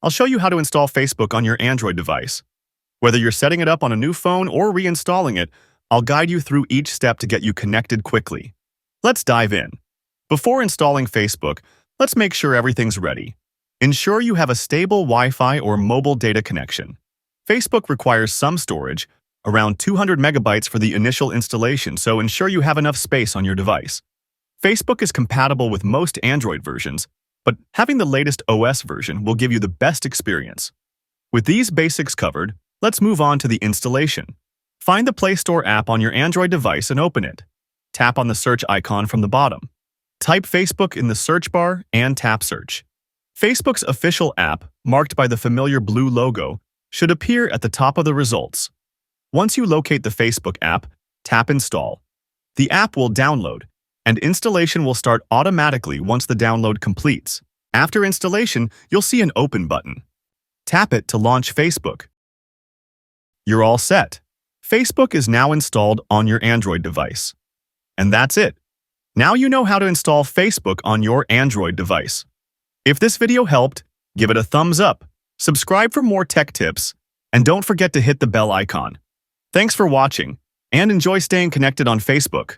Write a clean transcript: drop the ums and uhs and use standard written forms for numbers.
I'll show you how to install Facebook on your Android device. Whether you're setting it up on a new phone or reinstalling it, I'll guide you through each step to get you connected quickly. Let's dive in. Before installing Facebook, let's make sure everything's ready. Ensure you have a stable Wi-Fi or mobile data connection. Facebook requires some storage, around 200 megabytes for the initial installation, so ensure you have enough space on your device. Facebook is compatible with most Android versions, but having the latest OS version will give you the best experience. With these basics covered, let's move on to the installation. Find the Play Store app on your Android device and open it. Tap on the search icon from the bottom. Type Facebook in the search bar and tap Search. Facebook's official app, marked by the familiar blue logo, should appear at the top of the results. Once you locate the Facebook app, tap Install. The app will download, and installation will start automatically once the download completes. After installation, you'll see an Open button. Tap it to launch Facebook. You're all set. Facebook is now installed on your Android device. And that's it. Now you know how to install Facebook on your Android device. If this video helped, give it a thumbs up, subscribe for more tech tips, and don't forget to hit the bell icon. Thanks for watching, and enjoy staying connected on Facebook.